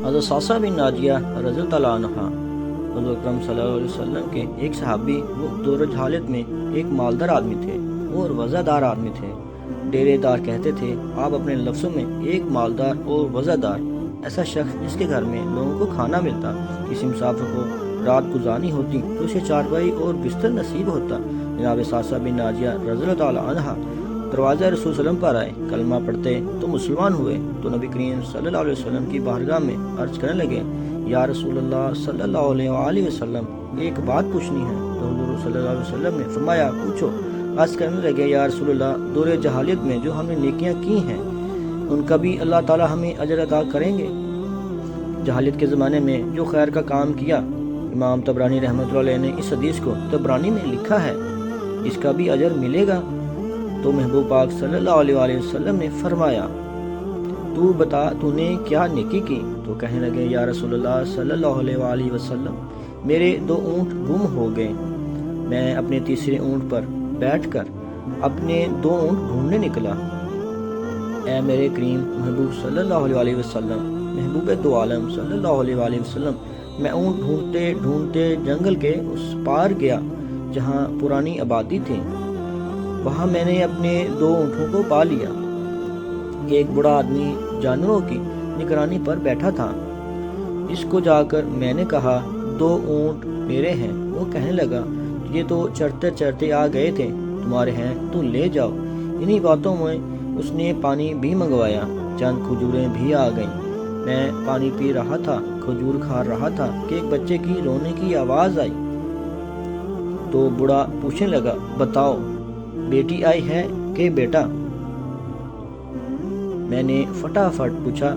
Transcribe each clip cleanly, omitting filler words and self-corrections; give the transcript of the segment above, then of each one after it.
حضرت صاصہ بن ناجیہ رضی اللہ عنہ حضور اکرم صلی اللہ علیہ وسلم کے ایک صحابی وہ دورج حالت میں ایک مالدار آدمی تھے اور وزادار آدمی تھے۔ ڈیرے دار کہتے تھے آپ اپنے لفظوں میں ایک مالدار اور وزادار ایسا شخص جس کے گھر میں لوگوں کو کھانا ملتا، کسی مسافر کو رات گزارنی ہوتی تو اسے چارپائی اور بستر نصیب ہوتا۔ جناب صاصہ بن ناجیہ رضی اللہ عنہ دروازہ رسول صلی اللہ علیہ وسلم پر آئے، کلمہ پڑھتے تو مسلمان ہوئے تو نبی کریم صلی اللہ علیہ وسلم کی بارگاہ میں عرض کرنے لگے، یا رسول اللہ صلی اللہ علیہ وسلم ایک بات پوچھنی ہے۔ تو حضور صلی اللہ علیہ وسلم نے فرمایا پوچھو۔ عرض کرنے لگے، یا رسول اللہ دور جہالیت میں جو ہم نے نیکیاں کی ہیں ان کا بھی اللہ تعالی ہمیں اجر عطا کریں گے؟ جہالیت کے زمانے میں جو خیر کا کام کیا، امام طبرانی رحمۃ اللہ علیہ نے اس حدیث کو طبرانی میں لکھا ہے، اس کا بھی اجر ملے گا۔ تو محبوب پاک صلی اللہ علیہ وسلم نے فرمایا تو بتا تو نے کیا نیکی کی؟ تو کہنے لگے، یا رسول اللہ صلی اللہ علیہ وسلم میرے 2 اونٹ گم ہو گئے، میں اپنے تیسرے اونٹ پر بیٹھ کر اپنے 2 اونٹ ڈھونڈنے نکلا۔ اے میرے کریم محبوب صلی اللہ علیہ وسلم، محبوب دو عالم صلی اللہ علیہ وسلم، میں اونٹ ڈھونڈتے ڈھونڈتے جنگل کے اس پار گیا جہاں پرانی آبادی تھی، وہاں میں نے اپنے 2 اونٹوں کو پا لیا۔ ایک بڑا آدمی جانوروں کی نگرانی پر بیٹھا تھا، اس کو جا کر میں نے کہا 2 اونٹ میرے ہیں۔ وہ کہنے لگا یہ تو چرتے چرتے آ گئے تھے، تمہارے ہیں تو لے جاؤ۔ انہی باتوں میں اس نے پانی بھی منگوایا، چند کھجوریں بھی آ گئیں۔ میں پانی پی رہا تھا، کھجور کھا رہا تھا کہ ایک بچے کی رونے کی آواز آئی۔ تو بوڑھا پوچھنے لگا، بتاؤ بیٹی آئی ہے کہ بیٹا؟ میں نے فٹافٹ پوچھا،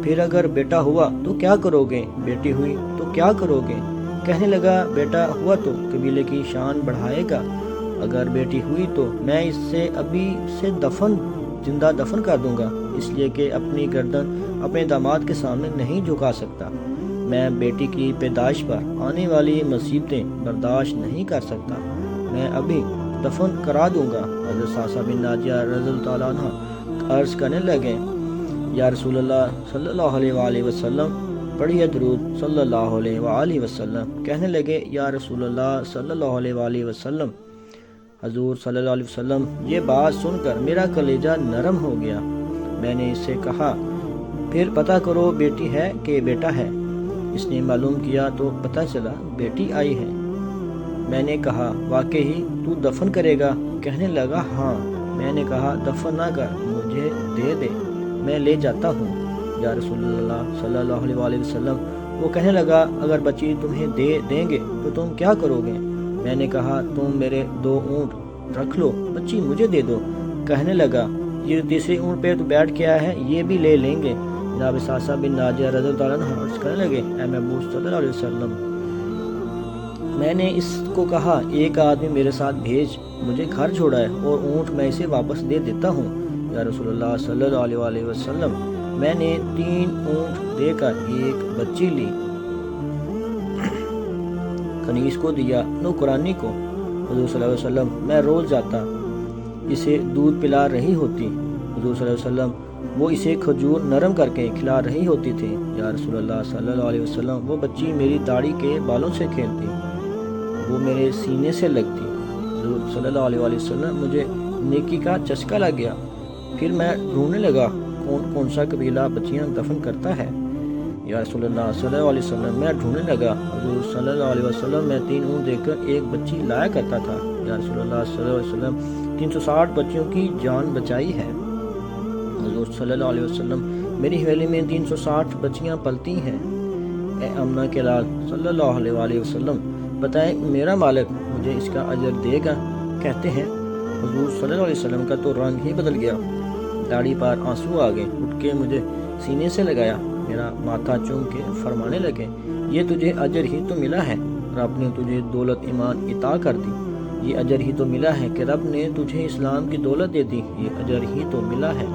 پھر اگر بیٹا ہوا تو کیا کرو گے؟ بیٹی ہوئی تو کیا کرو گے؟ کہنے لگا، بیٹا ہوا تو قبیلے کی شان بڑھائے گا، اگر بیٹی ہوئی تو میں اس سے ابھی سے زندہ دفن کر دوں گا، اس لیے کہ اپنی گردن اپنے داماد کے سامنے نہیں جھکا سکتا۔ میں بیٹی کی پیدائش پر آنے والی مصیبتیں برداشت نہیں کر سکتا، میں ابھی دفن کرا دوں گا۔ حضرت صاصہ بن ناجیہ رضی اللہ عنہ عرض کرنے لگے، یا رسول اللہ صلی اللہ علیہ وسلم پڑھیے درود صلی اللہ علیہ وسلم۔ کہنے لگے، یا رسول اللہ صلی اللہ علیہ وسلم، حضور صلی اللہ علیہ وسلم یہ بات سن کر میرا کلیجہ نرم ہو گیا۔ میں نے اس سے کہا، پھر پتہ کرو بیٹی ہے کہ بیٹا ہے۔ اس نے معلوم کیا تو پتہ چلا بیٹی آئی ہے۔ میں نے کہا، واقعی تو دفن کرے گا؟ کہنے لگا، ہاں۔ میں نے کہا، دفن نہ کر، مجھے دے دے، میں لے جاتا ہوں یا رسول اللہ صلی اللہ علیہ وسلم۔ وہ کہنے لگا، اگر بچی تمہیں دیں گے تو تم کیا کرو گے؟ میں نے کہا، تم میرے 2 اونٹ رکھ لو، بچی مجھے دے دو۔ کہنے لگا، یہ تیسرے اونٹ پہ تو بیٹھ کے آیا ہے، یہ بھی لے لیں گے۔ جناب صاصہ بن ناجیہ رضی اللہ عنہ عرض کرنے لگے، اے محبوب صلی اللہ علیہ وسلم، میں نے اس کو کہا ایک آدمی میرے ساتھ بھیج، مجھے گھر چھوڑا ہے اور اونٹ میں اسے واپس دے دیتا ہوں۔ یا رسول اللہ صلی اللہ علیہ وسلم، میں نے 3 اونٹ دے کر ایک بچی لی، کنیز کو دیا، نوکرانی کو۔ حضور صلی اللہ علیہ وسلم، میں روز جاتا، اسے دودھ پلا رہی ہوتی، حضور صلی اللہ علیہ وسلم وہ اسے کھجور نرم کر کے کھلا رہی ہوتی تھی۔ یا رسول اللہ صلی اللہ علیہ وسلم، وہ بچی میری داڑھی کے بالوں سے کھیلتی، وہ میرے سینے سے لگتی۔ حضور صلی اللہ علیہ وسلم، مجھے نیکی کا چسکا لگ گیا، پھر میں ڈھونڈنے لگا کون سا قبیلہ بچیاں دفن کرتا ہے۔ یا رسول اللہ صلی اللہ علیہ وسلم، میں ڈھونڈنے لگا، حضور صلی اللہ علیہ وسلم، میں 3 اونٹ دے کر ایک بچی لایا کرتا تھا۔ یا رسول اللہ صلی اللہ علیہ وسلم، 360 بچیوں کی جان بچائی ہے۔ حضور صلی اللہ علیہ وسلم، میری حویلی میں 360 بچیاں پلتی ہیں۔ اے امنہ کے لال صلی اللہ علیہ وسلم، بتائیں میرا مالک مجھے اس کا اجر دے گا؟ کہتے ہیں حضور صلی اللہ علیہ وسلم کا تو رنگ ہی بدل گیا، داڑھی پر آنسو آ گئے، اٹھ کے مجھے سینے سے لگایا، میرا ماتھا چوم کے فرمانے لگے، یہ تجھے اجر ہی تو ملا ہے، رب نے تجھے دولت ایمان عطا کر دی، یہ اجر ہی تو ملا ہے کہ رب نے تجھے اسلام کی دولت دے دی، یہ اجر ہی تو ملا ہے،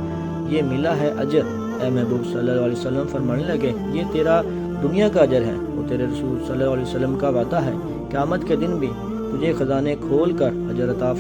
یہ ملا ہے اجر۔ اے محبوب صلی اللہ علیہ وسلم فرمانے لگے، یہ تیرا دنیا کا اجر ہے، وہ تیرے رسول صلی اللہ علیہ وسلم کا وعدہ ہے، قیامت کے دن بھی تجھے خزانے کھول کر اجر عطا